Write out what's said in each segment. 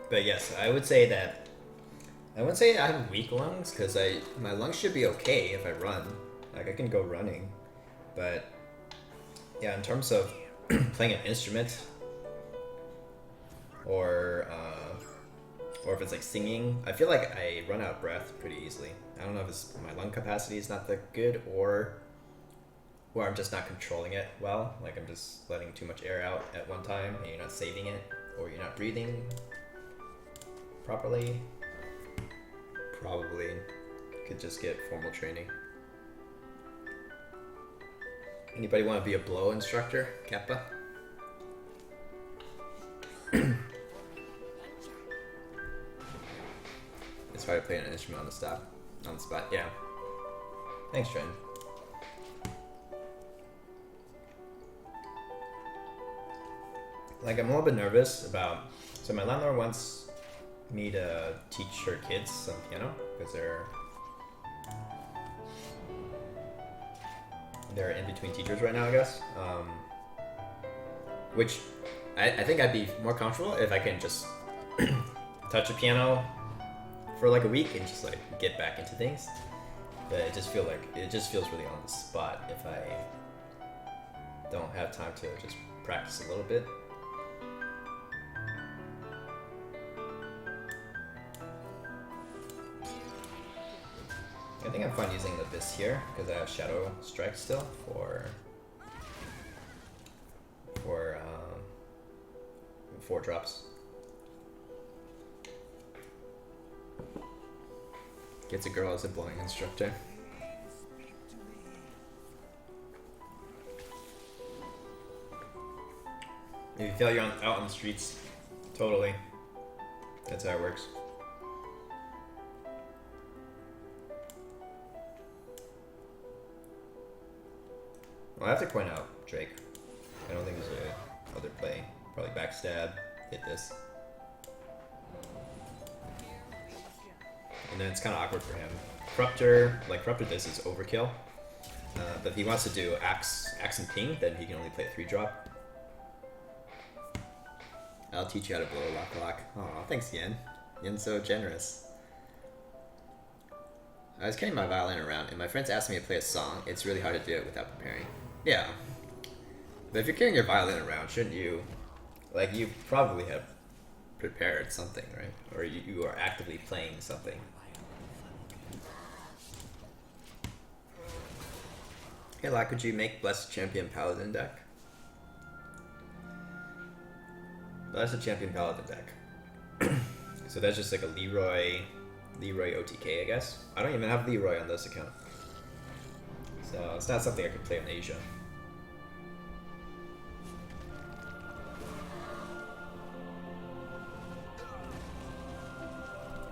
But yes, I would say that I wouldn't say I have weak lungs because my lungs should be okay if I run. Like I can go running, but yeah, in terms of playing an instrument or if it's like singing, I feel like I run out of breath pretty easily. I don't know if it's my lung capacity is not that good or I'm just not controlling it well. Like I'm just letting too much air out at one time and you're not saving it, or you're not breathing properly. Probably could just get formal training. Anybody want to be a blow instructor, Kappa? It's hard to play an instrument on the spot. Yeah. Thanks, Trent. Like I'm a little bit nervous about. So my landlord wants me to teach her kids some piano because they're in between teachers right now, I guess. Which I think I'd be more comfortable if I can just touch a piano for like a week and just like get back into things. But it just feels really on the spot if I don't have time to just practice a little bit. I think I'm fine using the Abyss here because I have Shadow Strike still for 4 drops. Gets a girl as a blowing instructor. If you feel you're out on the streets, totally. That's how it works. Well, I have to point out Drake. I don't think there's a other play. Probably backstab, hit this. And then it's kind of awkward for him. Corruptor this is overkill. But if he wants to do Axe and Ping, then he can only play a 3-drop. I'll teach you how to blow a lock. Aw, thanks Yen. Yen's so generous. I was carrying my violin around and my friends asked me to play a song. It's really hard to do it without preparing. Yeah. But if you're carrying your violin around, shouldn't you... Like, you probably have prepared something, right? Or you are actively playing something. Hey, Locke, could you make Blessed Champion Paladin deck? Blessed Champion Paladin deck. So that's just like a Leroy OTK, I guess. I don't even have Leroy on this account. So it's not something I could play on Asia.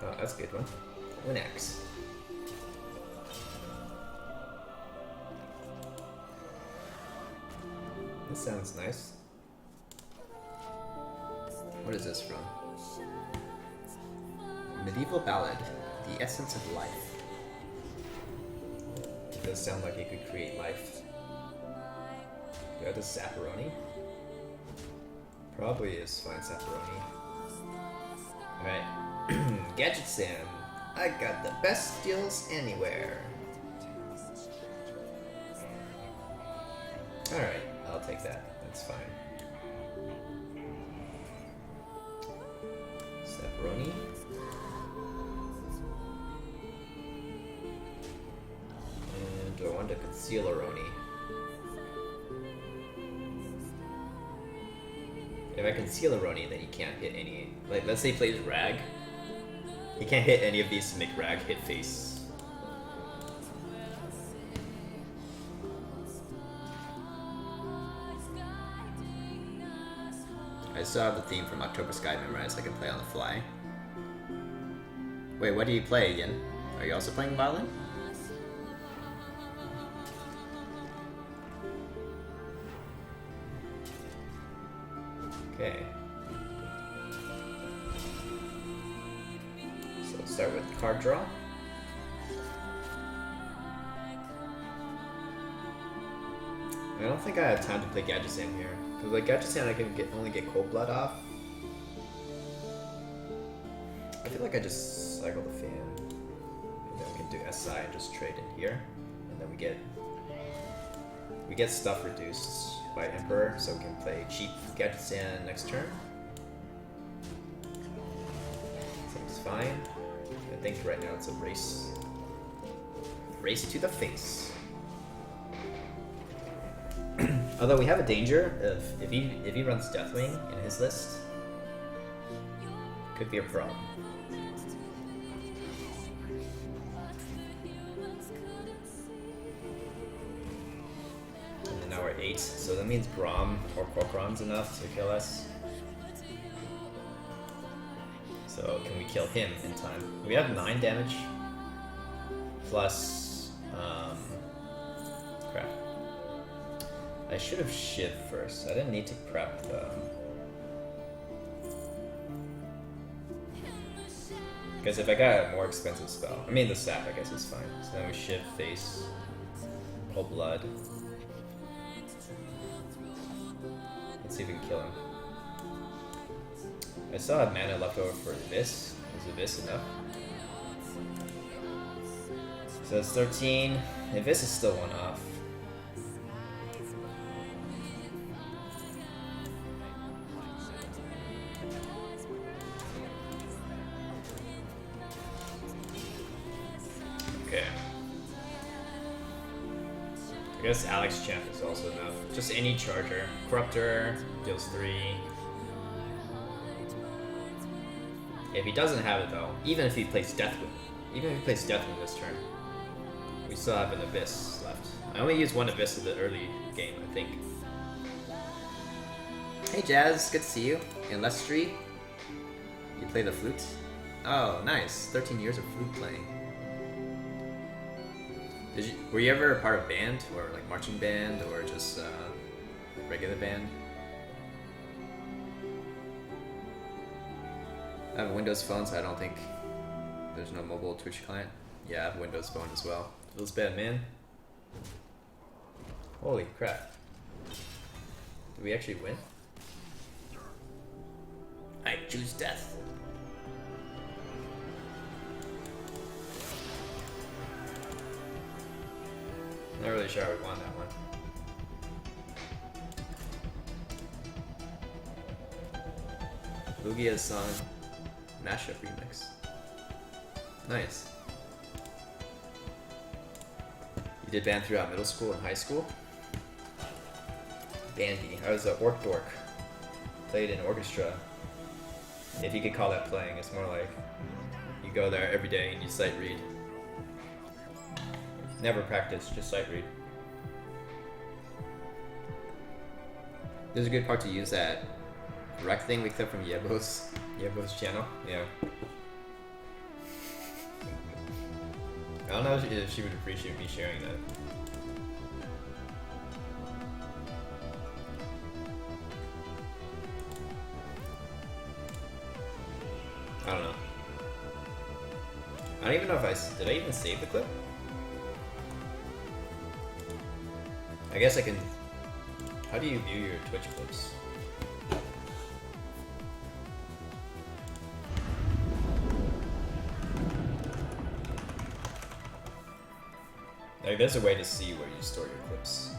Oh, that's a good one. Linax. This sounds nice. What is this from? Medieval Ballad, The Essence of Life. It does sound like it could create life. Do I have the Sapperoni? Probably is fine Sapperoni. Alright. Gadget Sam. I got the best deals anywhere. Alright, I'll take that. That's fine. Sapperoni. And do I want to conceal Aroni? If I conceal Aroni, then he can't hit any... Like, let's say he plays Rag. He can't hit any of these to make Rag hit face. I still have the theme from October Sky memorized. I can play on the fly. Wait, what do you play again? Are you also playing violin? Okay. So let's start with card draw. I don't think I have time to play Gadgetzan here. Because like Gadgetzan I can only get Cold Blood off. I feel like I just cycle the fan, and then we can do SI and just trade in here, and then we get stuff reduced by Emperor, so we can play cheap Gadget Stand next turn. Seems fine. I think right now it's a race. Race to the face. Although we have a danger of if he runs Deathwing in his list, could be a problem. And then now we're 8, so that means Grom or Quokron's enough to kill us. So can we kill him in time? We have 9 damage plus crap. I should have Shiv first. I didn't need to prep the because if I got a more expensive spell, I mean the sap I guess is fine. So then we Shiv face, pull blood. Let's see if we can kill him. I still have mana left over for this. Is this enough? So it's 13. If this is still 1 off. Okay. I guess Alex Champ is also enough. Just any charger. Corruptor deals 3. If he doesn't have it though, even if he plays Deathwing this turn, we still have an Abyss left. I only used 1 Abyss in the early game, I think. Hey Jazz, good to see you. In Lestry, you play the flute? Oh, nice. 13 years of flute playing. Were you ever a part of band, or like marching band, or just regular band? I have a Windows phone, so I don't think there's no mobile Twitch client. Yeah, I have a Windows phone as well. Feels bad, man. Holy crap. Did we actually win? I choose death. Not really sure I would want that one. Lugia's song mashup remix. Nice. You did band throughout middle school and high school? Bandy. I was an orc dork. Played in orchestra. If you could call that playing, it's more like you go there every day and you sight read. Never practice, just sight read. There's a good part to use that rec thing we clipped from Yebo's channel. Yeah. I don't know if she would appreciate me sharing that. I don't know. I don't even know if did I even save the clip? I guess I can. How do you view your Twitch clips? Like, there's a way to see where you store your clips.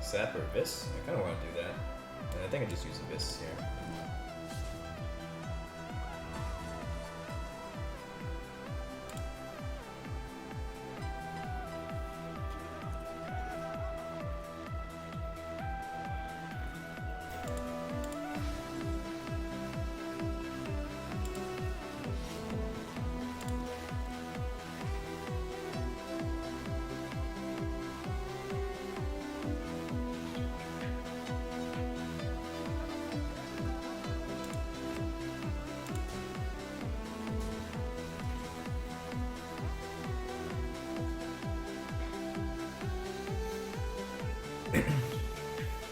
Sap or Abyss? I kind of want to do that. And I think I just use Abyss here.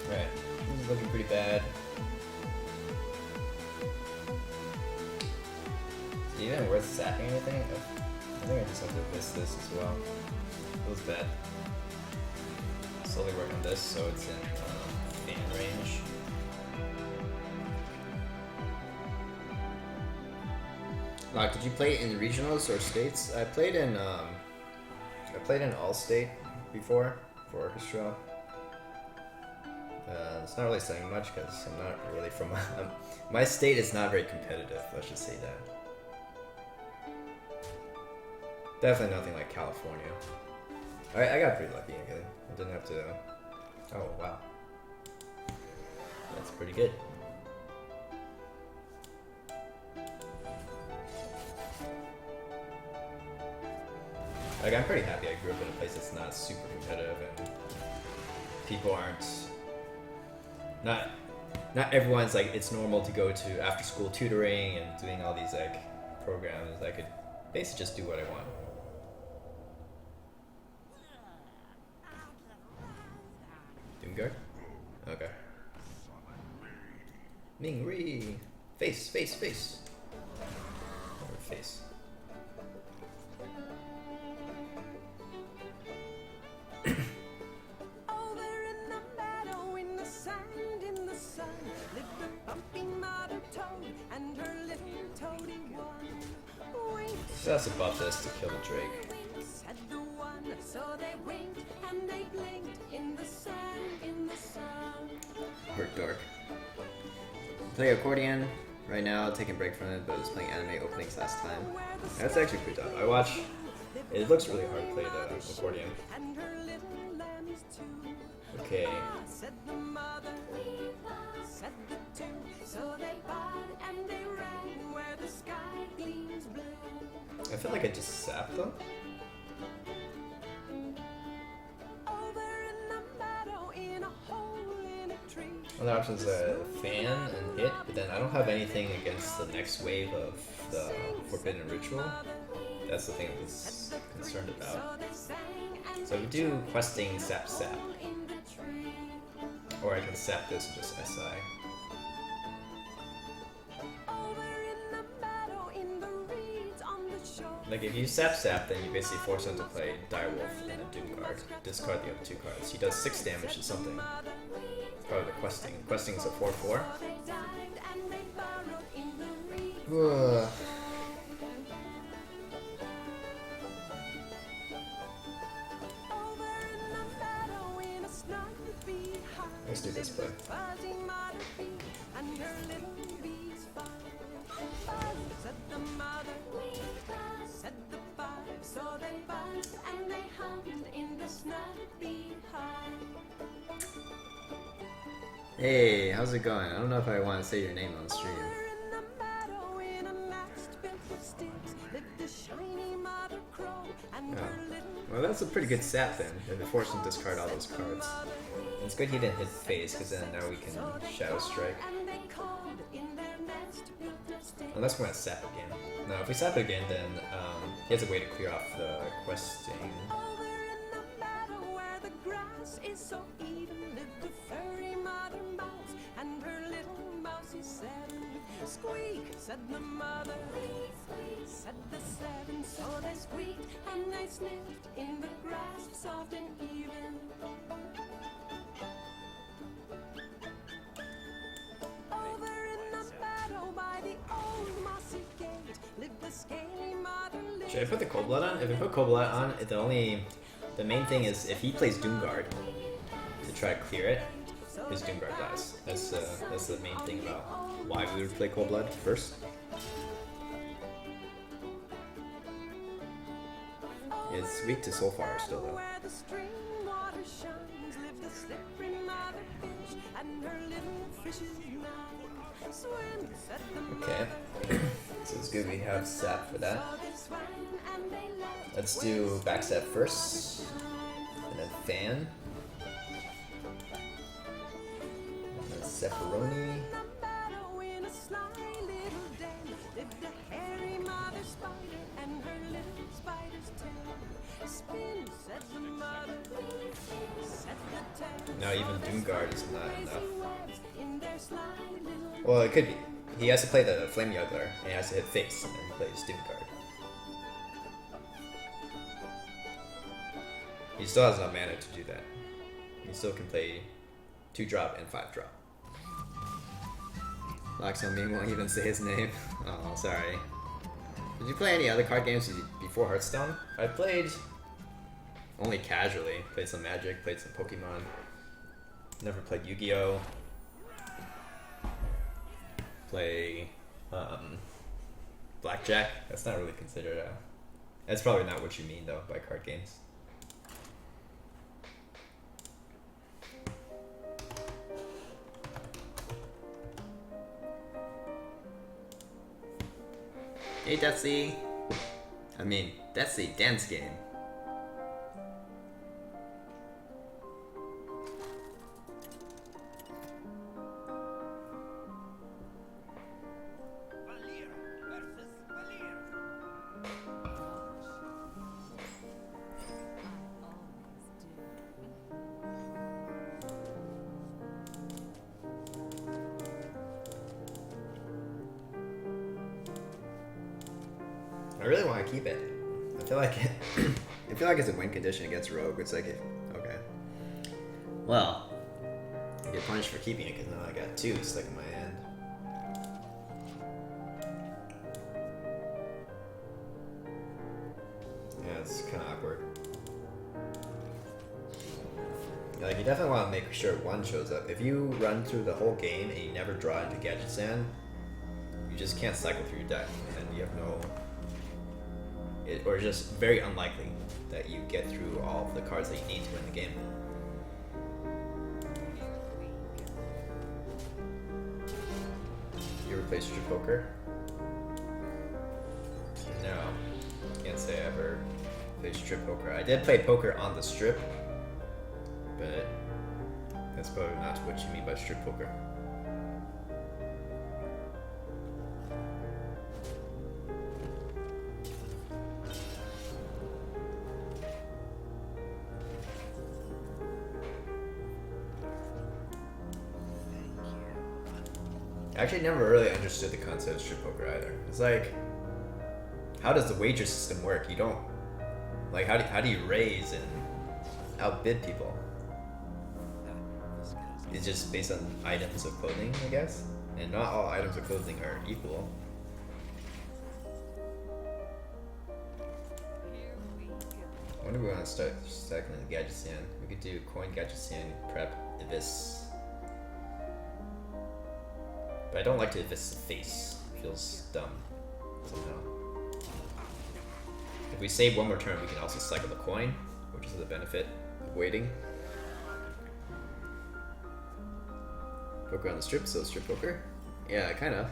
Right, this is looking pretty bad. Is it even worth sapping anything? I think I just have to miss this as well. Feels bad. Slowly work on this so it's in fan range. Doc, did you play in regionals or states? I played in all state before for Histro. It's not really saying much because I'm not really from my state is not very competitive. Let's just say that. Definitely nothing like California. I got pretty lucky. I didn't have to. Oh wow, that's pretty good. Like, I'm pretty happy I grew up in a place that's not super competitive and people aren't. Not everyone's like it's normal to go to after school tutoring and doing all these like programs. I could basically just do what I want. Doomguard? Okay. Mingri! Face! Or face. That's above this to kill the Drake. We're dark. Play accordion right now, taking a break from it, but I was playing anime openings last time. That's actually pretty tough. I watch. It looks really hard to play the accordion. Okay. I feel like I just sapped them. Other options are fan and hit, but then I don't have anything against the next wave of the Forbidden Ritual. That's the thing I was concerned about. So we do questing sap. Or I can sap this and just SI. Like if you sap, then you basically force him to play Direwolf and a Doomguard. Discard the other two cards. He does 6 damage to something. Probably the questing. Questing is a 4/4. Let's do this play. Hey, how's it going? I don't know if I want to say your name on stream. Oh. Well, that's a pretty good sap then. If it forced him to discard all those cards. And it's good he didn't hit face, because then now we can Shadow Strike. Unless we're gonna sap again. No, if we sap it again, then he has a way to clear off the questing. Squeak, said the mother, said the 7, so they squeaked and they sniffed in the grass, soft and even. Over in the meadow by the old mossy gate lived the scaly mother. Should I put the Cold Blood on? If I put Cold Blood on, the main thing is if he plays Doomguard to try to clear it, his Doomguard dies. That's the main thing about why we would play Cold Blood first. It's weak to Soulfire still though. Okay, so it's good we have sap for that. Let's do back step first, and then fan. And then Sephiroth. Now even Doomguard is not enough. Well, it could be. He has to play the Flame Juggler, and he has to hit face, and then he plays Doomguard. He still has enough mana to do that. He still can play 2-drop and 5-drop. Loxon Ming won't even say his name. Oh, sorry. Did you play any other card games before Hearthstone? I played only casually. Played some Magic, played some Pokemon. Never played Yu-Gi-Oh! Play Blackjack. That's not really considered a... That's probably not what you mean though by card games. Hey Detsy! I mean, that's the dance game. I really want to keep it. I feel like I feel like it's a win condition against Rogue. It's like, okay. Well, I get punished for keeping it because now I got 2 stuck in my hand. Yeah, it's kind of awkward. Like, you definitely want to make sure 1 shows up. If you run through the whole game and you never draw into Gadget Sand, you just can't cycle through your deck, and you have no... or just very unlikely that you get through all of the cards that you need to win the game. You ever play Strip Poker? No, can't say I ever played Strip Poker. I did play poker on the Strip, but that's probably not what you mean by Strip Poker. I actually never really understood the concept of Strip Poker either. It's like, how does the wager system work? You don't, like, how do you raise and outbid people? It's just based on items of clothing, I guess? And not all items of clothing are equal. I wonder if we want to start stacking the Gadget Sand. We could do coin, Gadget Sand, prep, Abyss. But I don't like to Abyss the face. It feels dumb somehow. If we save 1 more turn, we can also cycle the coin, which is the benefit of waiting. Poker on the Strip, so Strip Poker? Yeah, kind of.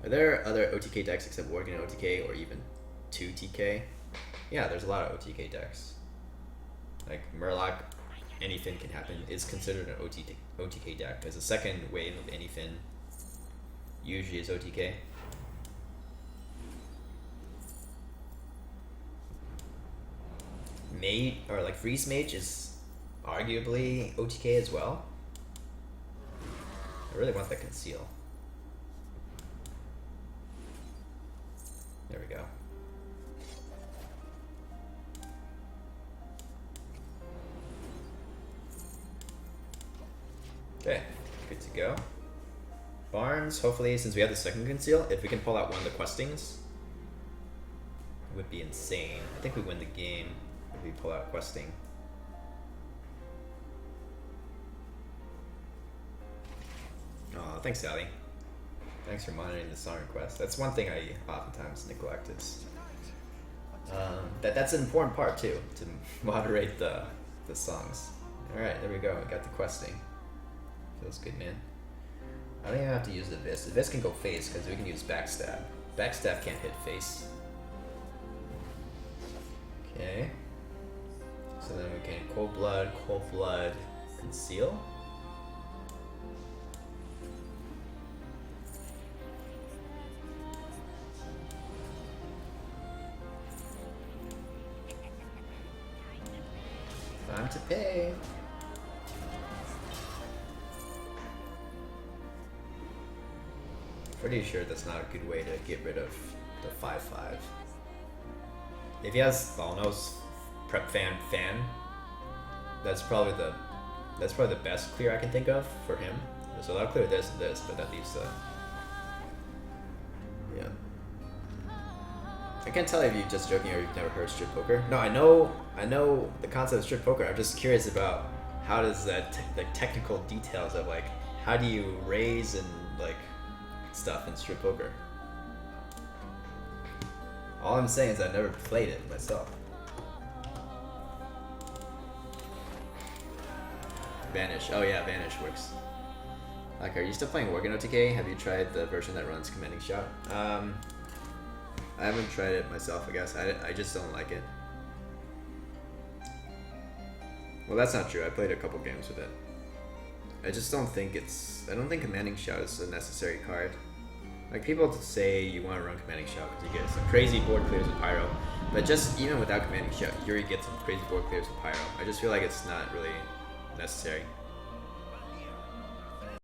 Are there other OTK decks except Worgen and OTK, or even 2TK? Yeah, there's a lot of OTK decks. Like Murloc, anything can happen, is considered an OTK deck. There's a second wave of anything, usually is OTK. Mage, or like Freeze Mage is arguably OTK as well. I really want that Conceal. There we go. Okay, good to go. Barnes, hopefully, since we have the second Conceal, if we can pull out 1 of the questings, it would be insane. I think we win the game if we pull out questing. Oh, thanks, Sally. Thanks for monitoring the song request. That's one thing I oftentimes neglect. Is that's an important part too, to moderate the songs. All right, there we go. We got the questing. Feels good, man. I don't even have to use the Abyss. The Abyss can go face because we can use Backstab. Backstab can't hit face. Okay. So then we can Cold Blood, Conceal. Time to pay. Pretty sure that's not a good way to get rid of the 5/5. If he has Thalnos Prep Fan, that's probably the best clear I can think of for him. So that'll clear this and this, but that leaves the yeah. I can't tell if you're just joking or you've never heard strip poker. No, I know the concept of strip poker. I'm just curious about how does that like technical details of like how do you raise and like stuff in strip poker. All I'm saying is I've never played it myself. Vanish. Oh yeah, Vanish works. Like, are you still playing Worgen OTK? Have you tried the version that runs Commanding Shout? I haven't tried it myself, I guess. I just don't like it. Well, that's not true. I played a couple games with it. I just don't think I don't think Commanding Shout is a necessary card. Like, people say you want to run Commanding Shout because you get some crazy board clears with Pyro. But just even without Commanding Shout, Yuri gets some crazy board clears with Pyro. I just feel like it's not really necessary.